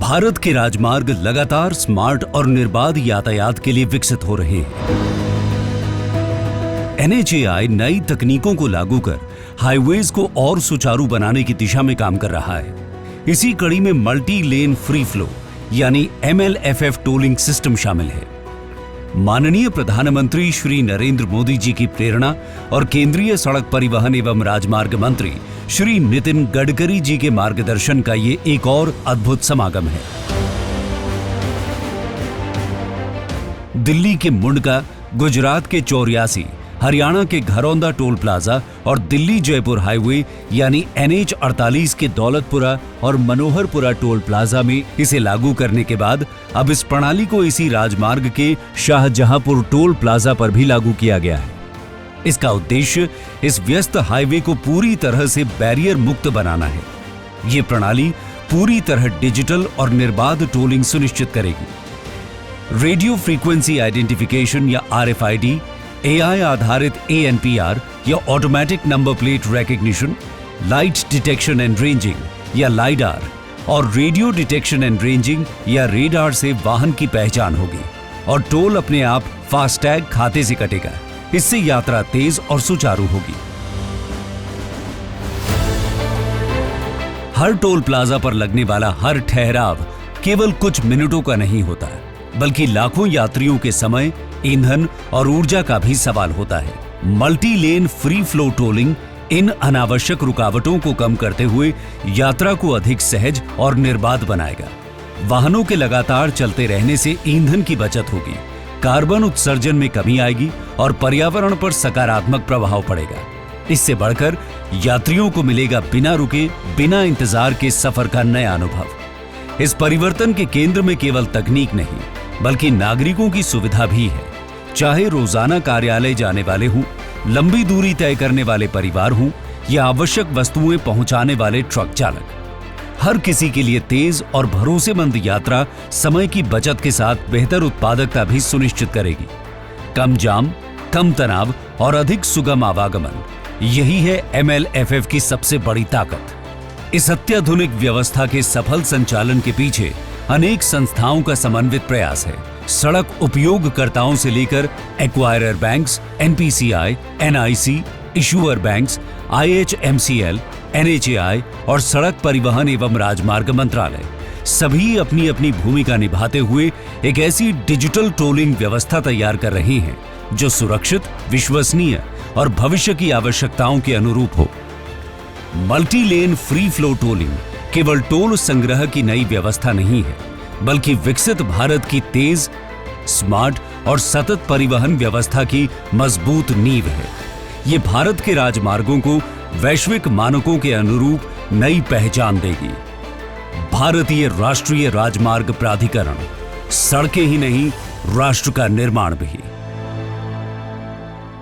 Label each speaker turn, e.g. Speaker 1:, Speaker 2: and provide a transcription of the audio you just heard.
Speaker 1: भारत के राजमार्ग लगातार स्मार्ट और निर्बाध यातायात के लिए विकसित हो रहे हैं। NHAI नई तकनीकों को लागू कर हाईवेज को और सुचारू बनाने की दिशा में काम कर रहा है। इसी कड़ी में मल्टी लेन फ्री फ्लो यानी MLFF टोलिंग सिस्टम शामिल है। माननीय प्रधानमंत्री श्री नरेंद्र मोदी जी की प्रेरणा और केंद्रीय सड़क परिवहन एवं राजमार्ग मंत्री श्री नितिन गडकरी जी के मार्गदर्शन का ये एक और अद्भुत समागम है। दिल्ली के मुंडका, गुजरात के चौरियासी, हरियाणा के घरौंदा टोल प्लाजा और दिल्ली जयपुर हाईवे यानी NH48 के दौलतपुरा और मनोहरपुरा टोल प्लाजा में इसे लागू करने के बाद अब इस प्रणाली को इसी राजमार्ग के शाहजहांपुर टोल प्लाजा पर भी लागू किया गया है। इसका उद्देश्य इस व्यस्त हाईवे को पूरी तरह से बैरियर मुक्त बनाना है। ये प्रणाली पूरी तरह डिजिटल और निर्बाध टोलिंग सुनिश्चित करेगी। रेडियो फ्रीक्वेंसी आइडेंटिफिकेशन या RFID, AI आधारित ANPR या automatic number plate recognition, light detection and ranging या लाइडार और रेडियो डिटेक्शन एंड रेंजिंग या रेडार से वाहन की पहचान होगी और टोल अपने आप फास्टैग खाते से कटेगा। इससे यात्रा तेज और सुचारू होगी। हर टोल प्लाजा पर लगने वाला हर ठहराव केवल कुछ मिनटों का नहीं होता, बल्कि लाखों यात्रियों के समय, ईंधन और ऊर्जा का भी सवाल होता है। Multi lane free flow tolling इन अनावश्यक रुकावटों को कम करते हुए यात्रा को अधिक सहज और निर्बाध बनाएगा। वाहनों के लगातार चलते रहने से ईंधन की बचत होगी, कार्बन उत्सर्जन में कमी आएगी और पर्यावरण पर सकारात्मक प्रभाव पड़ेगा। इससे बढ़कर यात्रियों को मिलेगा बिना रुके, बिना इंतजार के सफर का नया अनुभव। इस परिवर्तन के केंद्र में केवल तकनीक नहीं, बल्कि नागरिकों की सुविधा भी है। चाहे रोजाना कार्यालय जाने वाले हों, लंबी दूरी तय करने वाले परिवार हों या आवश्यक वस्तुएं पहुंचाने वाले ट्रक चालक, हर किसी के लिए तेज और भरोसेमंद यात्रा समय की बचत के साथ बेहतर उत्पादकता भी सुनिश्चित करेगी। कम जाम, कम तनाव और अधिक सुगम आवागमन, यही है MLFF की सबसे बड़ी ताकत। इस अत्याधुनिक व्यवस्था के सफल संचालन के पीछे अनेक संस्थाओं का समन्वित प्रयास है। सड़क उपयोगकर्ताओं से लेकर acquirer banks, NPCI, NIC, issuer banks, IHMCL, NHAI और सड़क परिवहन एवं राजमार्ग मंत्रालय सभी अपनी अपनी भूमिका निभाते हुए एक ऐसी डिजिटल टोलिंग व्यवस्था तैयार कर रहे हैं जो सुरक्षित, विश्वसनीय और भविष्य की आवश्यकताओं के अनुरूप हो। Multi lane free flow tolling केवल टोल संग्रह की नई व्यवस्था नहीं है, बल्कि विकसित भारत की तेज, स्मार्ट और सतत परिवहन व्यवस्था की मजबूत नींव है। ये भारत के राजमार्गों को वैश्विक मानकों के अनुरूप नई पहचान देगी। भारतीय राष्ट्रीय राजमार्ग प्राधिकरण, सड़कें ही नहीं, राष्ट्र का निर्माण भी।